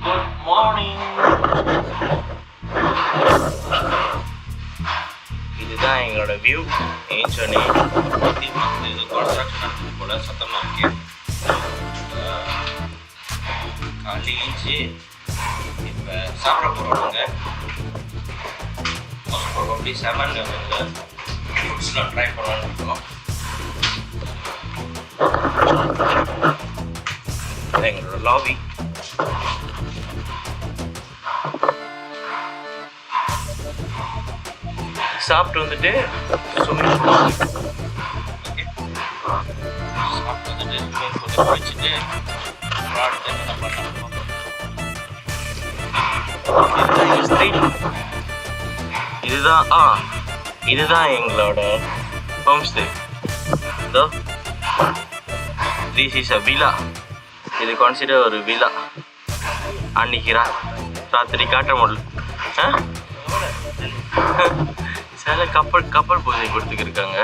Good morning. இதுதான் எங்களோட view. ஏன்னு சொன்னேன் இது கன்ஸ்ட்ரக்ஷன் நடக்குது போல சத்தமாக இருக்கு. காலையில் எழுந்துச்சு இப்போ சாப்பிட போகிறோம். ப்ராபப்ளி 7 லெவலில் ஃபுட்ஸ்லாம் ட்ரை பண்ணலான்னு இருக்கோம். எங்களோட லாபி. சாப்பிட்டு வந்துட்டு ஸ்விம்மிங் பூல் சாப்பிட்டு வந்துட்டு ஸ்விம்மிங் பூலில் குளிச்சுட்டு அடுத்து என்ன பண்ணலாம். இதுதான் எங்களோட ஹோம் ஸ்டே. இதோ திஸ் இஸ் அ வில்லா. இது கான்சிடர் ஒரு வில்லா. அன்னைக்கு ராத்திரி காட்ட முடியல. சில கப்பல் பூஜை கொடுத்துக்கிருக்காங்க.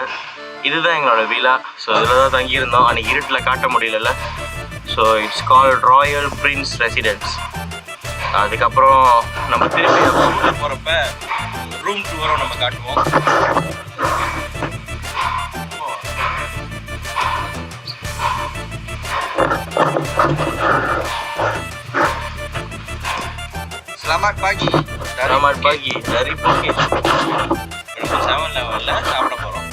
இதுதான் எங்களோட வில்லா. ஸோ இதில் தான் தங்கியிருந்தோம். அன்றைக்கி இருட்டில் காட்ட முடியல. So it's called Royal Prince residence. அதுக்கப்புறம் நம்ம திருப்பி உள்ளே போகிறப்ப ரூம் டூரும் நம்ம காட்டுவோம். Selamat pagi. Selamat pagi dari Phuket. Kita 7 level சாப்பிட போறோம்.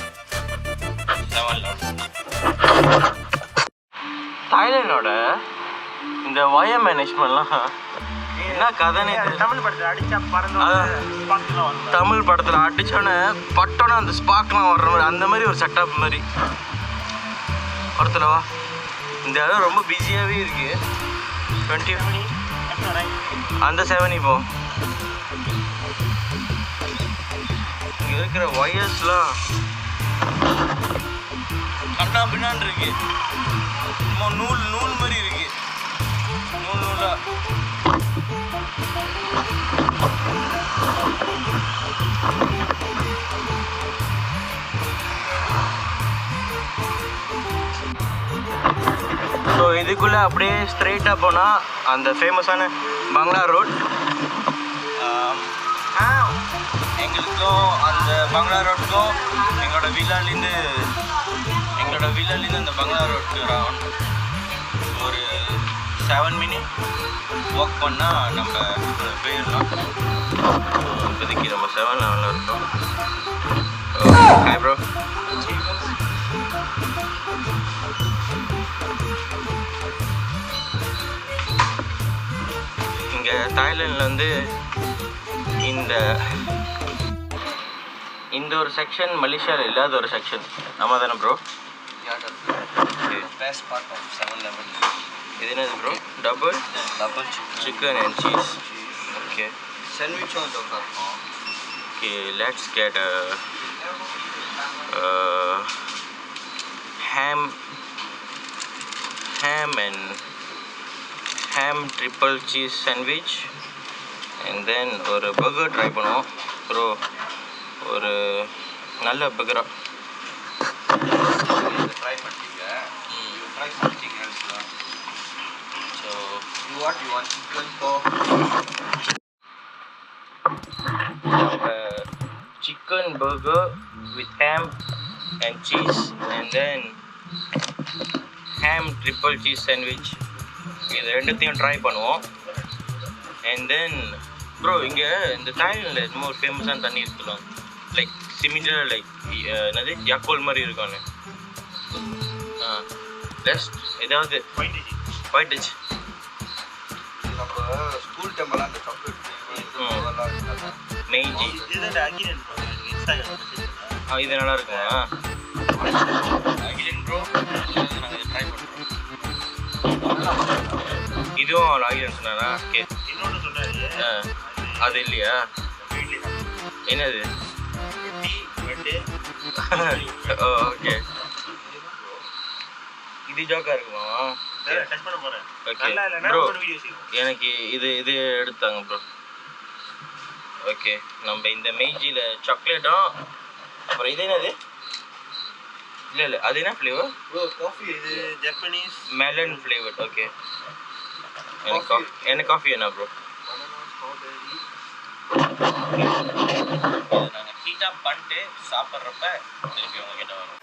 7 level. தாய்லாண்டோட இந்த வயர் மேனேஜ்மெண்ட்லாம் என்ன கதைனே தமிழ் படத்தில் அடிச்சா பறந்து தமிழ் படத்தில் அடிச்சோன்னே பட்டோன்னா அந்த ஸ்பாக்லாம் வர்ற மாதிரி அந்த மாதிரி ஒரு செட்டப் மாதிரி ஒருத்தலவா. இந்த இடம் ரொம்ப பிஸியாகவே இருக்குது. 20 அந்த 7 இப்போ இங்கே இருக்கிற ஒயர்ஸ்லாம் கண்ணா பின்னான் இருக்கு. நூல் மாதிரி இருக்கு. நூலா ஸோ இதுக்குள்ளே அப்படியே ஸ்ட்ரெயிட்டாக போனால் அந்த ஃபேமஸான பங்களா ரோட். எங்களுக்கும் அந்த பங்களா ரோட்டுக்கும் எங்களோட வில்லாலேருந்து அந்த பங்களா ரோட்டு ஒரு 7 minute வாக் பண்ணால் நம்ம போயிடலாம். இப்போதைக்கு நம்ம 7 level இருக்கோம். Hi bro. இங்கே தாய்லாண்டில் வந்து இந்த ஒரு செக்ஷன் மலேசியாவில் இல்லாத ஒரு செக்ஷன். ஆமாம் தானே bro? Best part of 7 level. இது என்னது bro? Double chicken and cheese. Okay sandwich இருக்கும். Okay let's get ham triple cheese sandwich and then ஒரு பர்கர் ட்ரை பண்ணுவோம் ப்ரோ. ஒரு நல்ல பர்கரா ட்ரை பண்ணிட்டீங்க. ட்ரை பண்ணிட்டீங்க. So what you want chicken pork? Chicken burger with ham and cheese and then ham triple cheese sandwich. இது ரெண்டுத்தையும் try பண்ணுவோம். அண்ட் தென் ப்ரோ இங்கே இந்த தாய்லாண்டில் என்னமோ ஒரு ஃபேமஸான தண்ணி இருக்கலாம். லைக் சிமிலர் லைக் என்னது யாக்கோல் மாதிரி இருக்கானு. பெஸ்ட் ஏதாவது ஒயிட் டிஷ் நம்ம ஸ்கூல் டைம்லாம் அந்த சாக்லேட் மெய்ஜி இது நல்லா இருக்குமா? அகிலன் ப்ரோ நாங்கள் ட்ரை பண்ணுறோம். இதுவும் அகிலன் சொன்னாரா? ஓகே இன்னொன்று சொன்னாரு. அது இல்லையா? என்னது? ஓகே இது ஜோக்கா இருக்குமா? ஓகே ப்ரோ எனக்கு இது எடுத்தாங்க ப்ரோ. ஓகே நம்ம இந்த மெய்ஜியில் சாக்லேட்டும் அப்புறம் இது என்னது? இல்லை அது என்ன ஃப்ளேவர் ப்ரோ? காஃபி. இது ஜப்பனீஸ் மெலன் ஃப்ளேவர். ஓகே எனக்கு காஃபி என்ன ப்ரோ? நாங்கள் ஹீட்டாக பண்ணிட்டு சாப்பிட்றப்ப திருப்பி உங்ககிட்ட வரும்.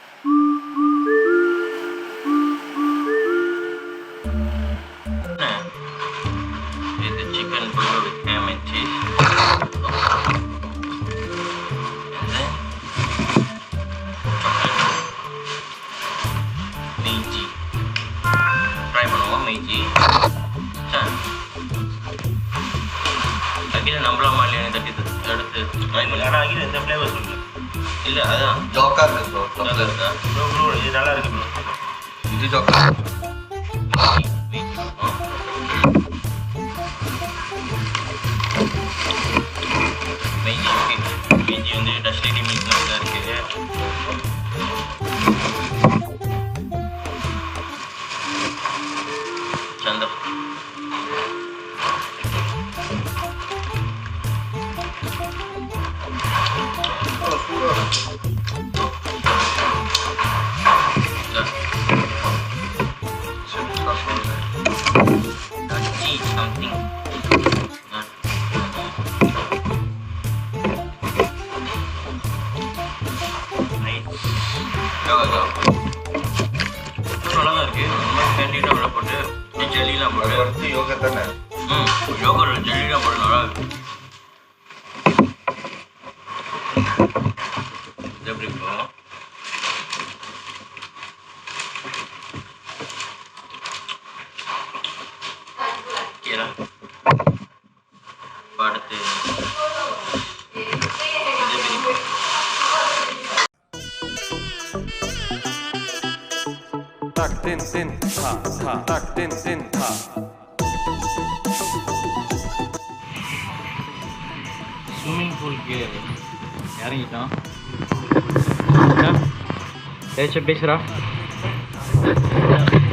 இது chicken burger with ham and cheese. Meiji try பண்ணுவோம். மெய்ஜி அகில நம்பலாமா இல்லையா தட்டி எடுத்து ட்ரை பண்ணி. ஆனால் அகில எந்த ஃப்ளேவர் சொல்லு. இல்லை அதான் ஜோக்கா இருக்கு ப்ரோ. ஜோக்கா இருக்கா ப்ரோ? ப்ரோ இது நல்லா இருக்கு ப்ரோ. இது ஜோக்கா மெய்ஜி. ஓகே மெய்ஜி வந்து டஸ்டி மில்க் நல்லா இருக்குது. சந்தம் something. நல்லா தான் இருக்கு. கேண்டீனா உள்ள போட்டு ஜெல்லிலாம் போட்டு யோகா தானே. யோகா ஜெல்லிலாம் போட்டு நல்லா இருக்கு. இது எப்படி இருக்கும்? அடுத்து tak tin tin ha ha tak tin tin ha. Swimming பூலுக்கு இறங்கிட்டோம். ஏதாச்சும் பேசுகிறா?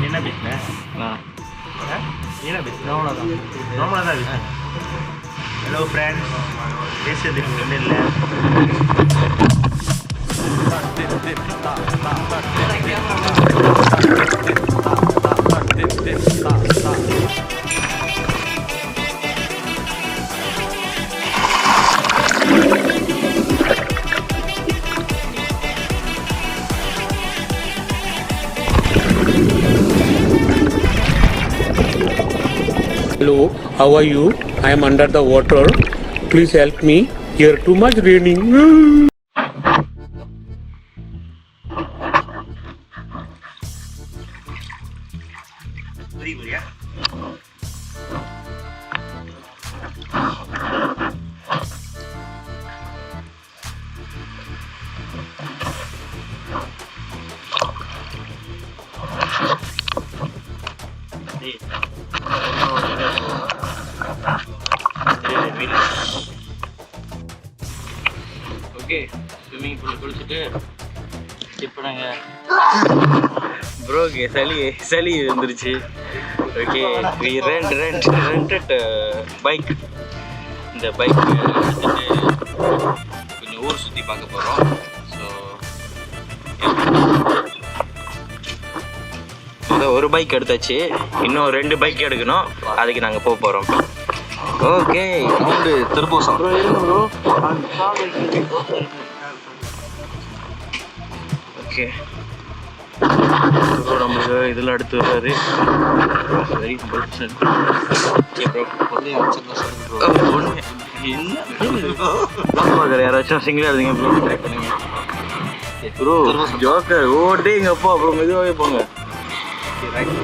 என்ன பேசுகிறேன்? என்ன பேசுகிறேன்? அவ்வளோதான் நார்மலாக தான் பேசுகிறேன். ஹலோ ஃப்ரெண்ட்ஸ், பேசுறதுக்கு ஒன்றும் இல்லை. Tak tin tin ha ha tak tin tin ha tak tin tin ha ha. Hello, how are you? I am under the water. Please help me. Here too much raining. Okay, swimming பூலில் குளிச்சுட்டு இப்போ நாங்கள் ப்ரோக்கு சளி வந்துருச்சு. Okay, rented bike. இந்த bike எடுத்துட்டு கொஞ்சம் ஊர் சுற்றி பார்க்க போகிறோம். ஸோ ஒரு பைக் எடுத்தாச்சு, இன்னும் 2 பைக் எடுக்கணும். அதுக்கு நாங்கள் போக போகிறோம். ஓகே, சவுண்டு திருப்போசம் ப்ரோ. இருங்க ப்ரோ. ஓகே ப்ரோ, நம்மளுக்கு இதில் அடுத்து வர்றாரு. Very person. ஓகே ப்ரோ, என்ன யாராச்சும் சிங்கிளாக இருந்தீங்க ப்ரோ, ட்ரை பண்ணுங்க ப்ரோ. ஜோக்கர் ஓட்டேங்கப்பா. அப்புறம் மெதுவாகவே போங்க.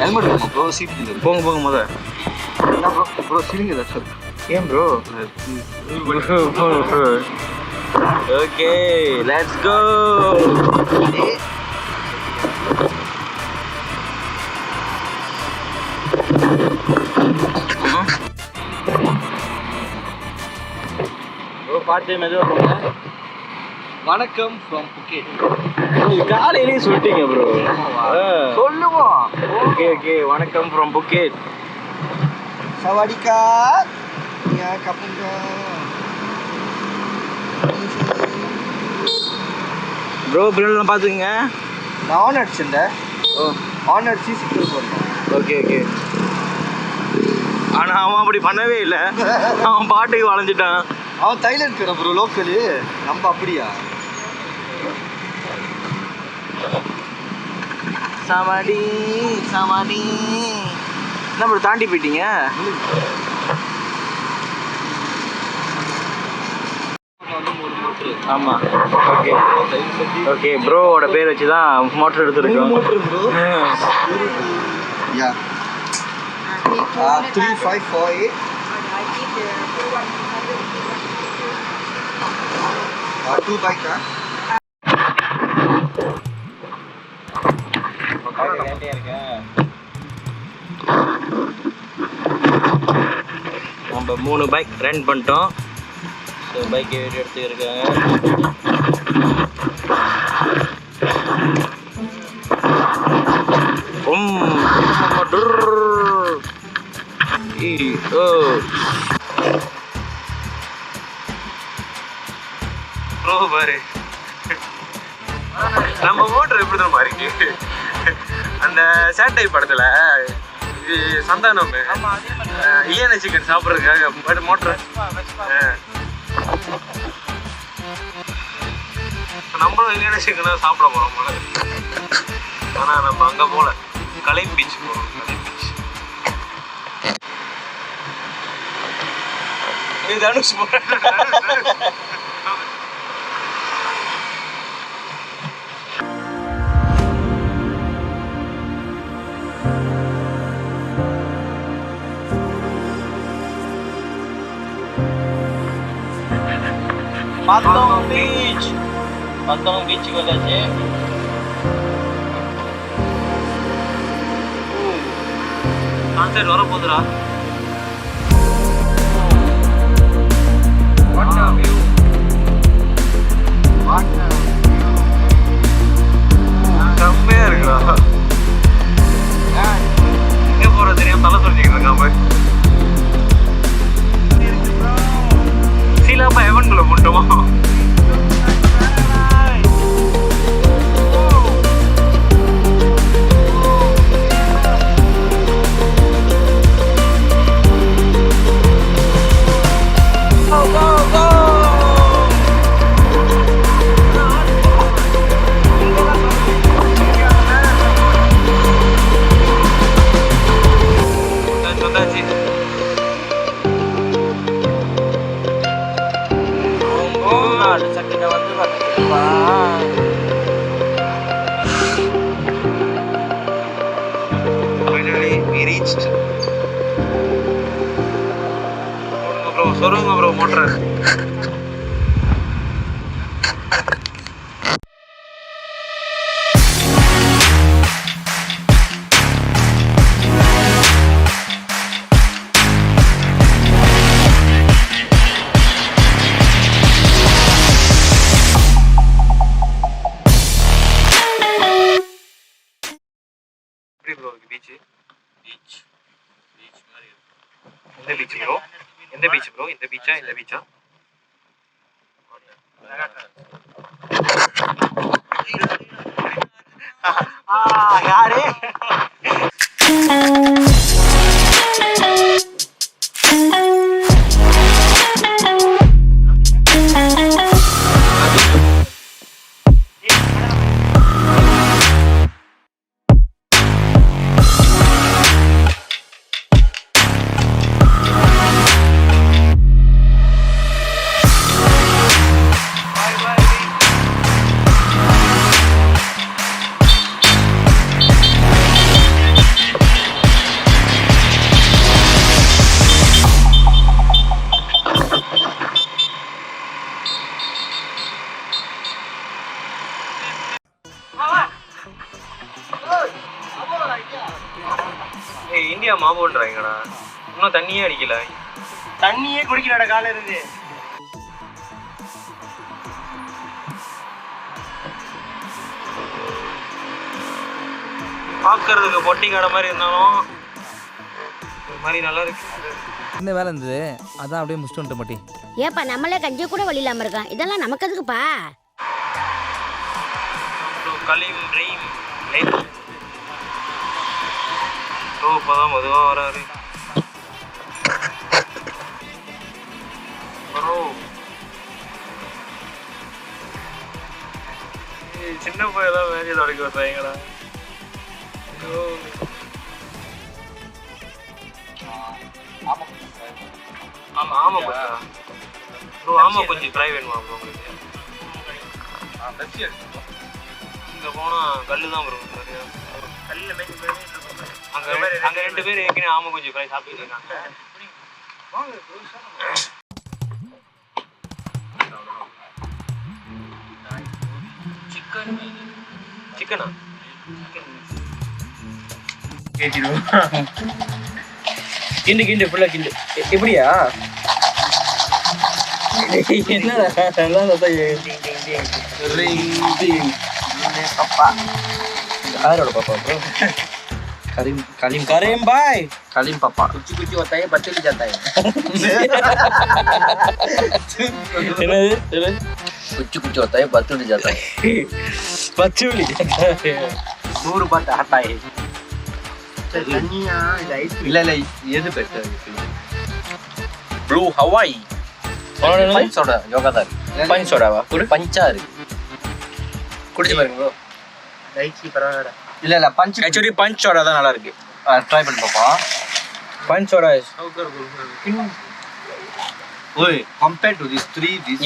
ஹெல்மெட் ப்ரோ, சீட் போங்க போங்க முத. என்ன ப்ரோ? ப்ரோ சீலிங் ஏதாச்சும் ஏன் bro? Okay, let's go. Bro பார்த்து மெதுவாக போங்க. வணக்கம் ஃப்ரம் புக்கெட். காலையிலேயே சொல்லிட்டீங்க ப்ரோ. சொல்லுவோம். ஓகே ஓகே, வணக்கம் ஃப்ரம் புக்கெட். சவாடிக்கா. யா கப்புங்க. ப்ரோ பில்லுலாம் பார்த்துங்க. நான் ஆன் அடிச்சேன். ஓ, ஆன் அடிச்சு சிக்கல் போடணும். Okay okay. ஆனா அவன் அப்படி பண்ணவே இல்லை. அவன் பாட்டுக்கு வளைஞ்சிட்டான். அவன் தைலண்ட் ப்ரோ லோக்கலு, நம்ம அப்படியா? சமாடி சமாடி என்ன ப்ரோ தாண்டி போயிட்டீங்க? ஆமா ஓகே ஓகே ப்ரோவோட பேர் வச்சு தான் மோட்டர் எடுத்துருக்கோம். Yeah. 3548. 2 bike. நம்ம 3 பைக் ரெண்ட் பண்ணிட்டோம். ஸோ பைக் எடுத்துருக்காங்க. பாரு நம்ம மோட்டர் எப்படி தான் இருக்கு. அந்த சேட்டை படத்துல சந்தானம் ஈயான சிக்கன் சாப்பிட்றதுக்காக மோட்டர் நம்மளும் ஈயான சிக்கனை சாப்பிட போறோம் போல. ஆனா நம்ம அங்க போல கலை பீச் போறோம். கலை பீச் தனுஷ் பத்தம் பீச்சுக்கு வந்தாச்சு. கான்செர்ட் வர போதுடா. செம்மையா இருக்குடா. எங்க போற தெரியாம தலை சொல்லிக்கிட்டு இருக்கான் போய். சீலாப்பா எவன்குள்ள முட்டுமா? சொருங்க ப்ரோ மோட்டர். எந்த பீச் ப்ரோ? இந்த பீச்சா? இந்த பீச்சா? யாரு இந்தியா மாபோன்றாங்கடா. இன்னும் தண்ணியே அடிக்கல. தண்ணியே குடிக்கலடா காலையில இருந்து. பார்க்கறதுக்கு பொட்டி கடை மாதிரி இருந்தாலும் ஒரு மாதிரி நல்லா இருக்கு. என்ன வேலை இருந்தது அதான் அப்படியே முடிச்சுட்டு வந்துட்டு மாட்டி. ஏப்பா நம்மளே கஞ்சி கூட வழி இல்லாம இருக்கான். இதெல்லாம் நமக்கு எதுக்குப்பா? கலீம் ரீம் இப்போதான் மதுவாக வராரு. சின்ன பையெல்லாம் வேலையை தொடக்க வந்தாங்கடா. ஆமாம் கொஞ்சம் ப்ரோ, ஆமாம் கொஞ்சம் ட்ரை வேணுமா ப்ரோ உங்களுக்கு? இங்கே போனால் கல் தான் ப்ரோ நிறையா. கல்லில் அங்கே 2 பேர் ஏற்கனவே ஆமாம் கொஞ்சம் ஃப்ரை சாப்பிட்டு இருக்காங்க. சிக்கனா கிண்டு கிண்டு ஃபுல்லாக கிண்டு. எப்படியா என்னடா பாப்பா யாரோட பாப்பா ப்ரோ? கரீம் கரீம் கரீம் பாய். கரீம் பாப்பா कुछ कुछ होता है बच्चों की जाता है. என்னது कुछ कुछ होता है बच्चों की जाता है. பச்சோலி 100 बात आता है. இல்ல இல்ல எது பெட்டர்? Blue Hawaii. பஞ்சோட யோகா தான் பஞ்ச் சோடாவா? பஞ்சா இருக்கு. குடிச்சு பாருங்க ப்ரோ. இல்ல இல்ல பஞ்ச் ஆக்சுவலி பஞ்ச் சோடா தான் நல்லா இருக்கு. ட்ரை பண்ணி பாப்பா. Punch soda is Oi, compared to these 3, this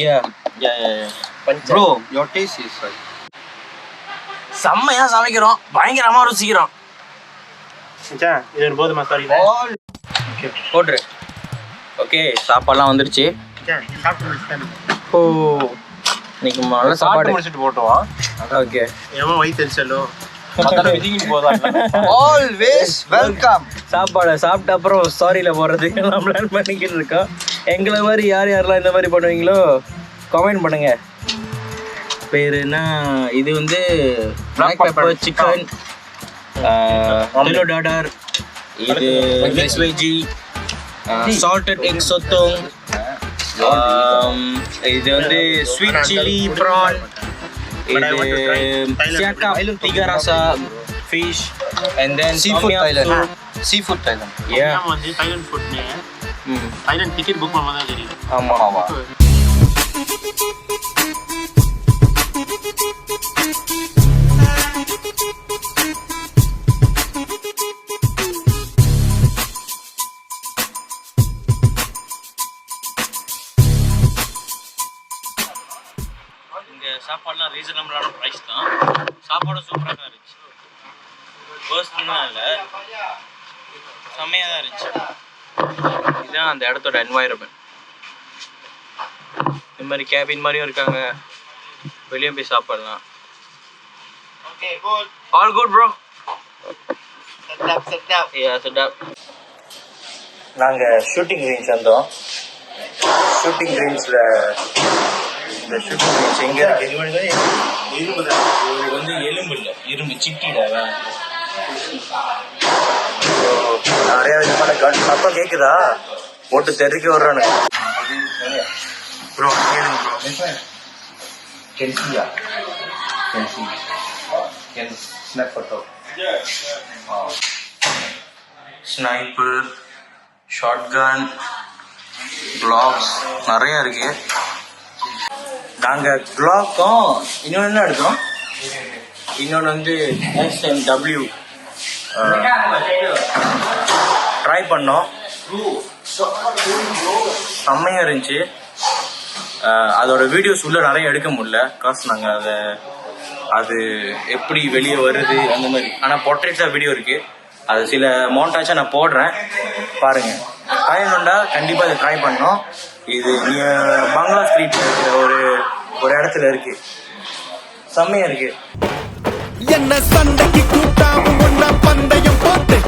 punch bro, your taste is right. செம்மையா சமைக்கிறோம், பயங்கரமா ருசிக்கிறோம். இது போதுமா? Sorry All போட்ரு. ஓகே, சாப்பாடுலாம் வந்துருச்சு. ஓ, இன்னைக்கு நல்ல சாப்பாடு முடிச்சிட்டு போட்டோம். ஓகே. ஏமா வயிற்று செல்லோ always welcome. சாப்பாடை சாப்பிட்ட அப்புறம் ஸ்டாரியில் போடுறதுக்கு எல்லாம் பிளான் பண்ணிக்கிட்டு இருக்கோம். எங்களை மாதிரி யார் யாரெல்லாம் இந்த மாதிரி பண்ணுவீங்களோ கமெண்ட் பண்ணுங்க. பேர் என்ன? இது வந்து பிளாக் பெப்பர் சிக்கன், டாடர், இது மிக்ஸ் வெஜ்ஜி, சால்டட் எக் சொத்தோங், இது வந்து ஸ்வீட் சில்லி ப்ரான், இது siakap 3 rasa fish, and then Seafood tom yum Thailand. soup. Seafood Thailand. Yeah. வந்து Thailand food Thailand ticket book பண்ணா தான் தெரியும். ஆமா ஆமா. இங்கே சாப்பாடுலாம் ரீசனபிளான ப்ரைஸ் தான். சாப்பாடும் சூப்பராக தான் இருந்துச்சு. பர்சனலாக இல்லை, செம்மையாக தான் இருந்துச்சு. இதுதான் அந்த இடத்தோட என்வாயரன்மெண்ட். இந்த மாதிரி கேபின் மாதிரியும் இருக்காங்க, வெளியே போய் சாப்பிடலாம். All good bro. செட்டப். நாங்கள் ஷூட்டிங் ரேஞ்ச் வந்தோம். ஷூட்டிங் ரேஞ்சில் இந்த ஷூட்டிங் ரேஞ்ச் எங்கே இருக்கு? இரும்பு தான். இது வந்து எலும்பு இல்லை, இரும்பு சிட்டிடாவா. நிறைய விதமான கன் சத்தம் கேட்குதா? போட்டு தெருக்கி வர்றானு ப்ரோ. கேளுங்க bro. Kensia. Ken snap photo. Sniper, shotgun, Glocks நிறையா இருக்கு. நாங்கள் க்ளாக்கும் இன்னொன்று என்ன எடுத்தோம்? இன்னொன்று வந்து SMW ட்ரை பண்ணோம். செம்மையாக இருந்துச்சு. அதோட வீடியோஸ் உள்ள நிறைய எடுக்க முடியல, காசு நாங்கள் அது எப்படி வெளியே வருது அந்த மாதிரி. ஆனால் போர்ட்ரேட்ஸாக வீடியோ இருக்குது, அது சில மோண்டாச்சும் நான் போடுறேன், பாருங்கள். பயனுண்டா கண்டிப்பாக இதை ட்ரை பண்ணோம். இது பங்களா ஸ்ட்ரீட்டில் இருக்கிற ஒரு இடத்துல இருக்குது, செம்மையாக இருக்குது. என்ன சண்டைக்கு கூட்டாம ஒன்னா பந்தயம் போட்டு